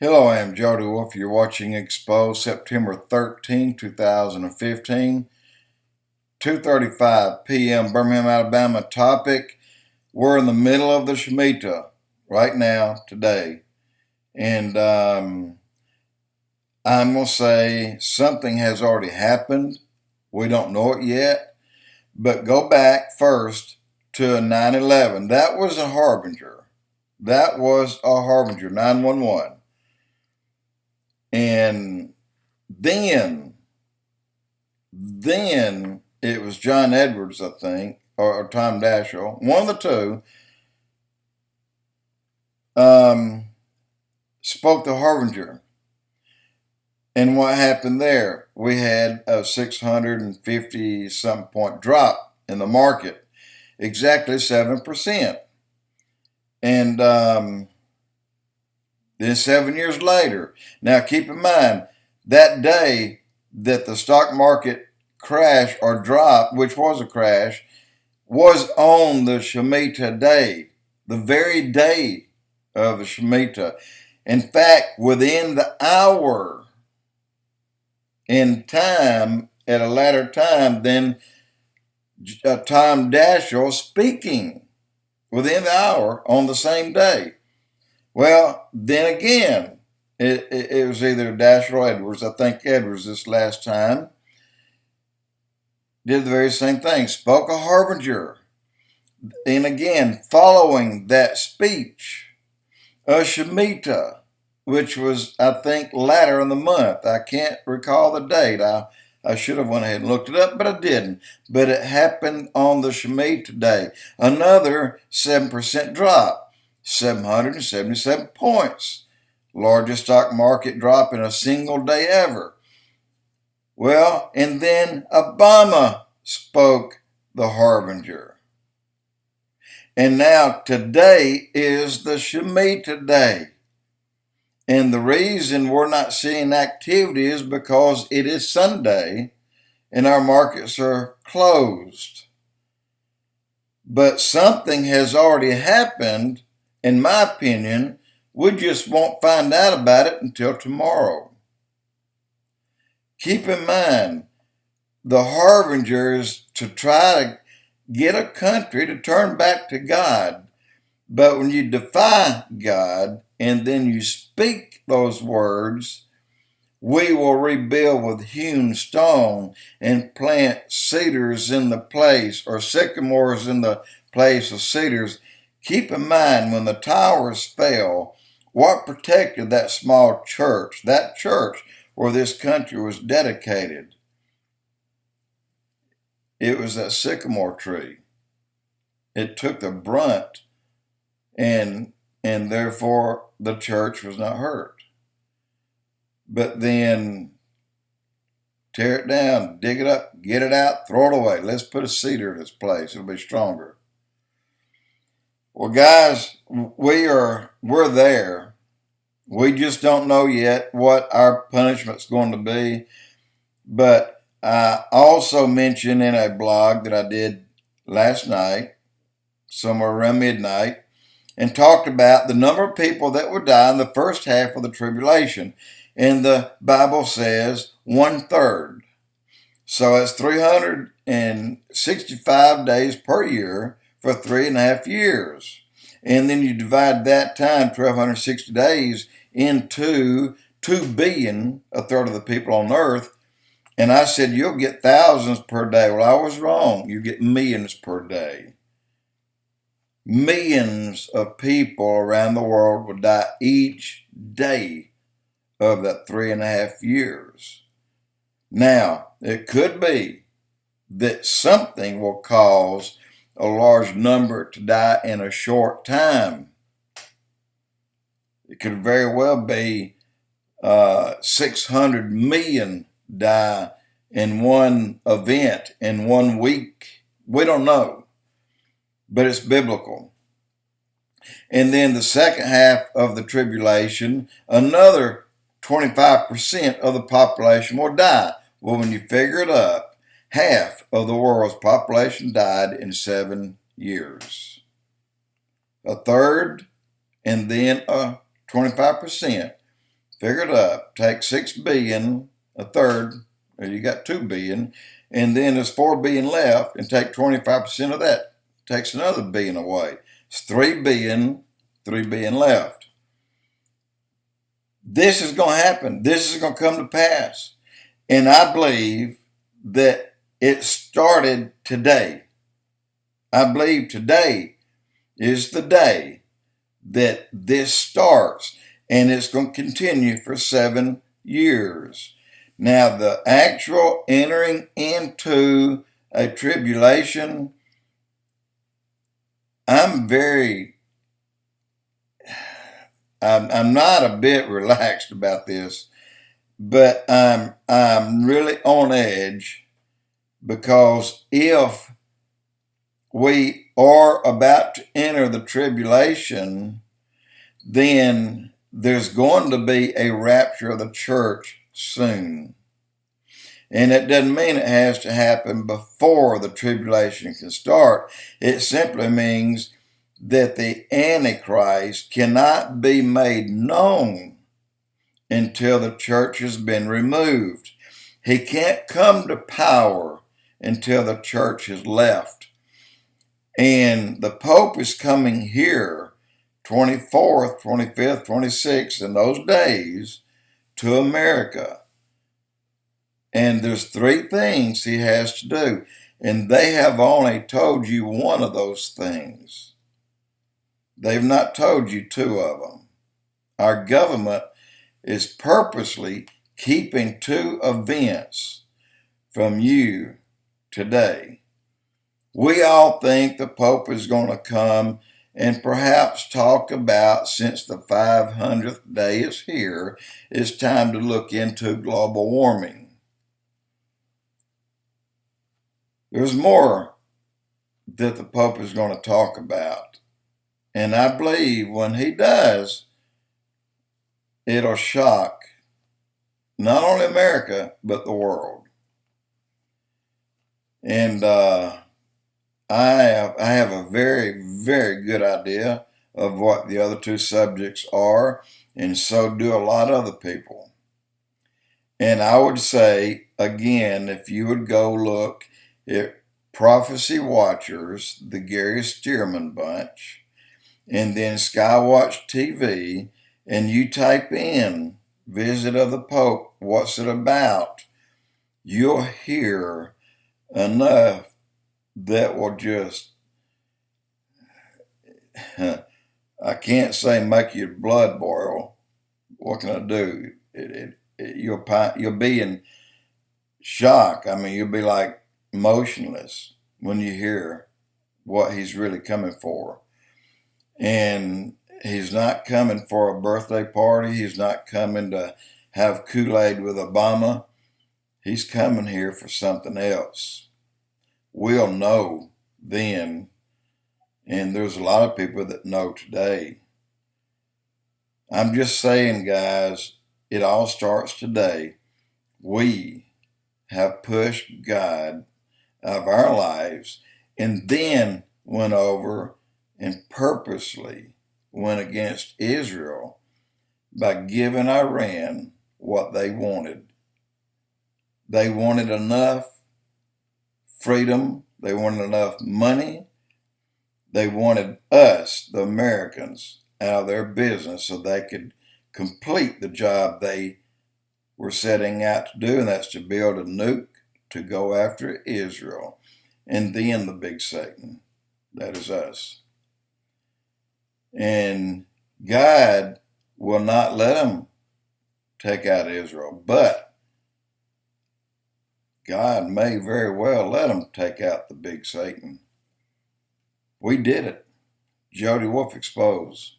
Hello, I am Jody Wolf. You're watching Expoz, September 13, 2015, 2:35 p.m. Birmingham, Alabama. Topic: we're in the middle of the Shemitah right now, today. And I'm going to say something has already happened. We don't know it yet. But go back first to 9/11. That was a harbinger. 911. And then it was John Edwards, I think, or Tom Daschle, one of the two, spoke the harbinger. And what happened there? We had a 650 some point drop in the market, exactly 7%. And then 7 years later, now keep in mind, that day that the stock market crash or drop, which was a crash, was on the Shemitah day, the very day of the Shemitah. In fact, within the hour in time, at a later time than Tom Daschle speaking, within the hour on the same day. Well, then again, it was either Daschle or Edwards. I think Edwards this last time did the very same thing, spoke a harbinger. And again, following that speech, a Shemitah, which was, I think, latter in the month. I can't recall the date. I should have went ahead and looked it up, but I didn't. But it happened on the Shemitah day. Another 7% drop. 777 points. Largest stock market drop in a single day ever. Well, and then Obama spoke the harbinger. And now today is the Shemitah day. And the reason we're not seeing activity is because it is Sunday and our markets are closed. But something has already happened. In my opinion, we just won't find out about it until tomorrow. Keep in mind, the harbinger is to try to get a country to turn back to God. But when you defy God and then you speak those words, we will rebuild with hewn stone and plant cedars in the place, or sycamores in the place of cedars. Keep in mind, when the towers fell, what protected that small church, that church where this country was dedicated? It was that sycamore tree. It took the brunt, and therefore the church was not hurt. But then tear it down, dig it up, get it out, throw it away. Let's put a cedar in its place. It'll be stronger. Well, guys, we're there. We just don't know yet what our punishment's going to be. But I also mentioned in a blog that I did last night, somewhere around midnight, and talked about the number of people that would die in the first half of the tribulation. And the Bible says 1/3. So it's 365 days per year for 3.5 years. And then you divide that time, 1,260 days, into 2 billion, a third of the people on earth. And I said, you'll get thousands per day. Well, I was wrong. You get millions per day. Millions of people around the world will die each day of that 3.5 years. Now, it could be that something will cause a large number to die in a short time. It could very well be 600 million die in one event, in 1 week. We don't know, but it's biblical. And then the second half of the tribulation, another 25% of the population will die. Well, when you figure it up, half of the world's population died in 7 years. A third, and then 25%. figure it up. Take 6 billion, a third, or you got 2 billion, and then there's 4 billion left, and take 25% of that. Takes another billion away. It's 3 billion, 3 billion left. This is going to happen. This is going to come to pass. And I believe that it started today. I believe today is the day that this starts, and it's going to continue for 7 years. Now, the actual entering into a tribulation, I'm not a bit relaxed about this, but I'm really on edge, because if we are about to enter the tribulation, then there's going to be a rapture of the church soon. And it doesn't mean it has to happen before the tribulation can start. It simply means that the Antichrist cannot be made known until the church has been removed. He can't come to power until the church has left. And the Pope is coming here 24th, 25th, 26th, in those days, to America. And there's 3 things he has to do. And they have only told you one of those things. They've not told you 2 of them. Our government is purposely keeping 2 events from you today. We all think the Pope is going to come and perhaps talk about, since the 500th day is here, it's time to look into global warming. There's more that the Pope is going to talk about. And I believe when he does, it'll shock not only America, but the world. And I have a very, very good idea of what the other 2 subjects are, and so do a lot of other people. And I would say, again, if you would go look at Prophecy Watchers, the Gary Stearman bunch, and then Skywatch TV, and you type in Visit of the Pope, what's it about, you'll hear enough that will just, I can't say make your blood boil. What can I do? You'll be in shock. I mean, you'll be like motionless when you hear what he's really coming for. And he's not coming for a birthday party. He's not coming to have Kool-Aid with Obama. He's coming here for something else. We'll know then, and there's a lot of people that know today. I'm just saying, guys, it all starts today. We have pushed God out of our lives, and then went over and purposely went against Israel by giving Iran what they wanted. They wanted enough freedom. They wanted enough money. They wanted us, the Americans, out of their business so they could complete the job they were setting out to do, and that's to build a nuke to go after Israel. And then the big Satan, that is us. And God will not let them take out Israel, but God may very well let them take out the big Satan. We did it. Jody Wolf Expoz.